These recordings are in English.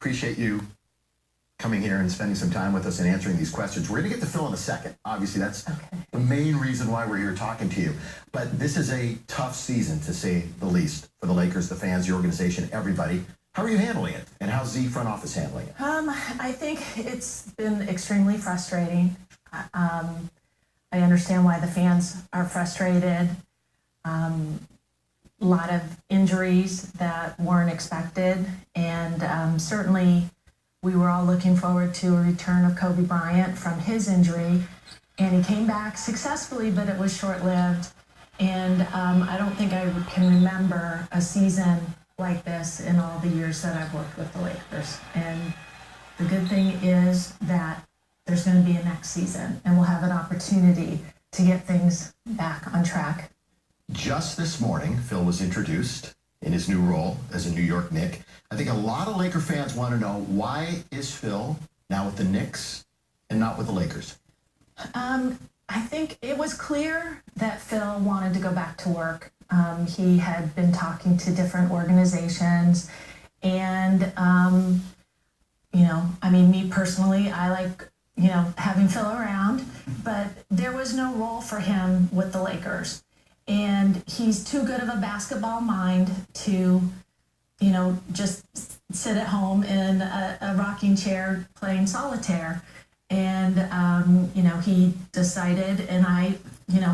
Appreciate you coming here and spending some time with us and answering these questions. We're going to get to Phil in a second. Obviously, that's the main reason why we're here talking to you. But this is a tough season, to say the least, for the Lakers, the fans, the organization, everybody. How are you handling it? And how's the front office handling it? I think it's been extremely frustrating. I understand why the fans are frustrated. A lot of injuries that weren't expected. And certainly we were all looking forward to a return of Kobe Bryant from his injury. And he came back successfully, but it was short-lived. And I don't think I can remember a season like this in all the years that I've worked with the Lakers. And the good thing is that there's going to be a next season, and we'll have an opportunity to get things back on track. Just this morning, Phil was introduced in his new role as a New York Knick. I think a lot of Laker fans want to know, why is Phil now with the Knicks and not with the Lakers? I think it was clear that Phil wanted to go back to work. He had been talking to different organizations, and me personally, I like having Phil around, but there was no role for him with the Lakers, and he's too good of a basketball mind to just sit at home in a rocking chair playing solitaire. And he decided, and I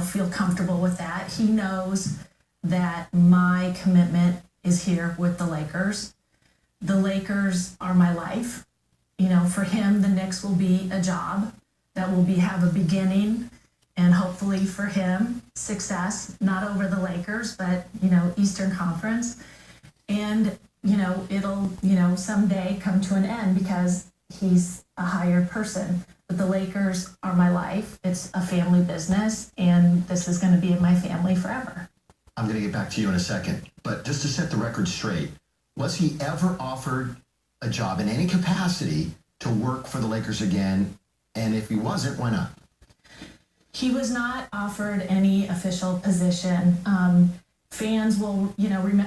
feel comfortable with that. He knows that my commitment is here with the Lakers. The Lakers are my life. For him, the Knicks will be a job that will have a beginning, and hopefully for him, success, not over the Lakers, but, Eastern Conference. And, it'll, someday come to an end because he's a hired person. But the Lakers are my life. It's a family business, and this is going to be in my family forever. I'm going to get back to you in a second, but just to set the record straight, was he ever offered a job in any capacity to work for the Lakers again? And if he wasn't, why not? He was not offered any official position. Fans will,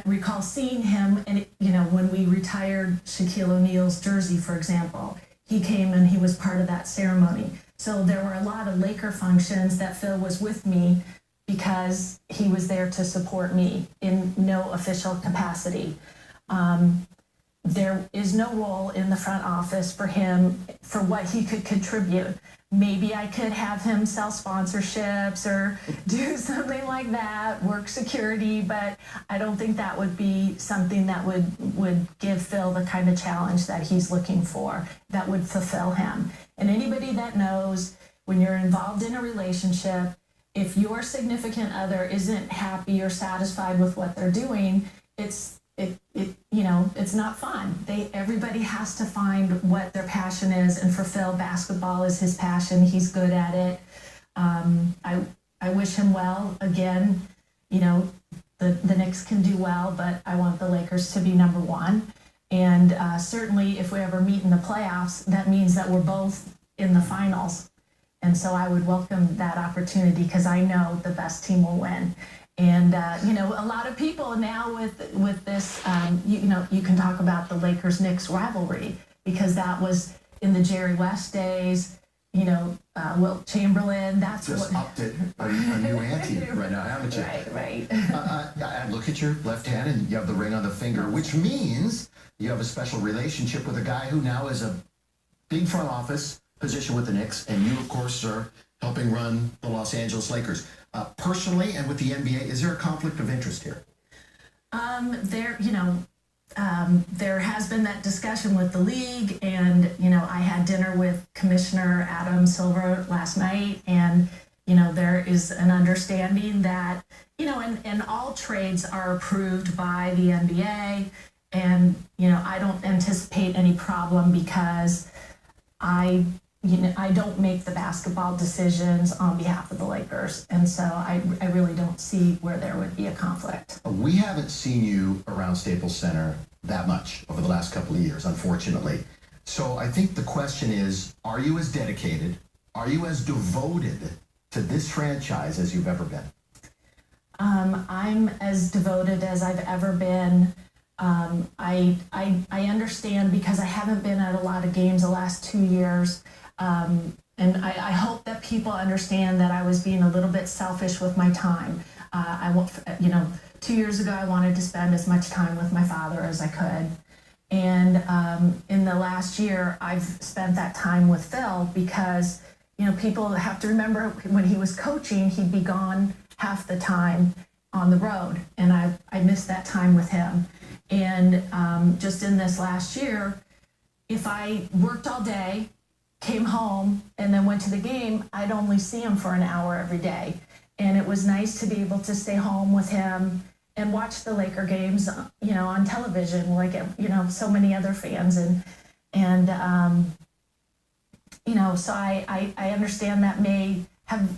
recall seeing him, and when we retired Shaquille O'Neal's jersey, for example, he came and he was part of that ceremony. So there were a lot of Laker functions that Phil was with me because he was there to support me in no official capacity. There is no role in the front office for him for what he could contribute. Maybe I could have him sell sponsorships or do something like that, work security, but I don't think that would be something that would give Phil the kind of challenge that he's looking for, that would fulfill him. And anybody that knows, when you're involved in a relationship, if your significant other isn't happy or satisfied with what they're doing, it's not fun. Everybody has to find what their passion is, and for Phil, basketball is his passion. He's good at it. I wish him well. Again, the Knicks can do well, but I want the Lakers to be number one. And certainly, if we ever meet in the playoffs, that means that we're both in the finals. And so I would welcome that opportunity because I know the best team will win. And, a lot of people now with this, you can talk about the Lakers-Knicks rivalry because that was in the Jerry West days, Wilt Chamberlain, that's just what... upped it a new ante right now, haven't you? Right. I look at your left hand and you have the ring on the finger, which means you have a special relationship with a guy who now is a big front office position with the Knicks, and you, of course, are helping run the Los Angeles Lakers. Personally and with the NBA, is there a conflict of interest here? There has been that discussion with the league, and, I had dinner with Commissioner Adam Silver last night, and, there is an understanding that, and all trades are approved by the NBA, and, I don't anticipate any problem because I don't make the basketball decisions on behalf of the Lakers. And so I really don't see where there would be a conflict. We haven't seen you around Staples Center that much over the last couple of years, unfortunately. So I think the question is, are you as dedicated, are you as devoted to this franchise as you've ever been? I'm as devoted as I've ever been. I understand because I haven't been at a lot of games the last 2 years. And I hope that people understand that I was being a little bit selfish with my time. 2 years ago, I wanted to spend as much time with my father as I could. And in the last year, I've spent that time with Phil because, people have to remember when he was coaching, he'd be gone half the time on the road. And I missed that time with him. And just in this last year, if I worked all day, came home, and then went to the game, I'd only see him for an hour every day. And it was nice to be able to stay home with him and watch the Laker games, on television, like, so many other fans. So I understand that may have,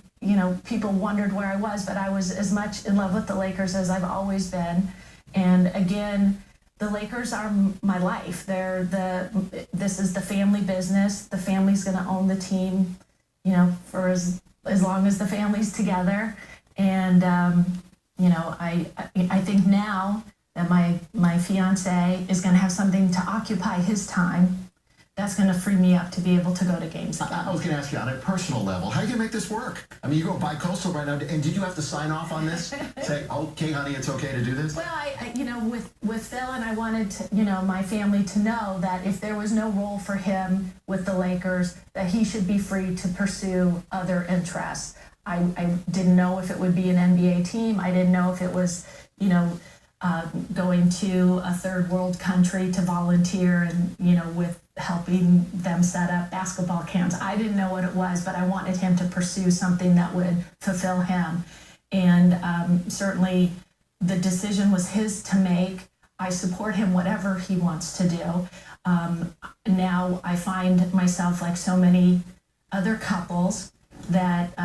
people wondered where I was, but I was as much in love with the Lakers as I've always been. And again, the Lakers are my life. This is the family business. The family's going to own the team, for as long as the family's together. And I think now that my fiance is going to have something to occupy his time, that's going to free me up to be able to go to games again. I was going to ask you on a personal level, how do you make this work? I mean, you go bi-coastal right now, and did you have to sign off on this? Say, okay, honey, it's okay to do this? Well, with Phil, and I wanted to, my family to know that if there was no role for him with the Lakers, that he should be free to pursue other interests. I didn't know if it would be an NBA team. I didn't know if it was, going to a third world country to volunteer and, with helping them set up basketball camps. I didn't know what it was, but I wanted him to pursue something that would fulfill him. And certainly the decision was his to make. I support him whatever he wants to do. Now I find myself like so many other couples that,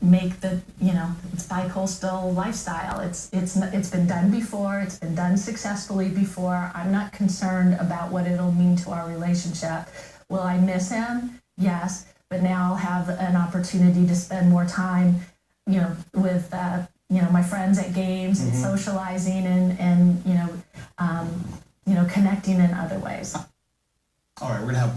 make the, it's bi-coastal lifestyle. It's been done before. It's been done successfully before. I'm not concerned about what it'll mean to our relationship. Will I miss him? Yes. But now I'll have an opportunity to spend more time, with, my friends at games and socializing and connecting in other ways. All right, we're going to have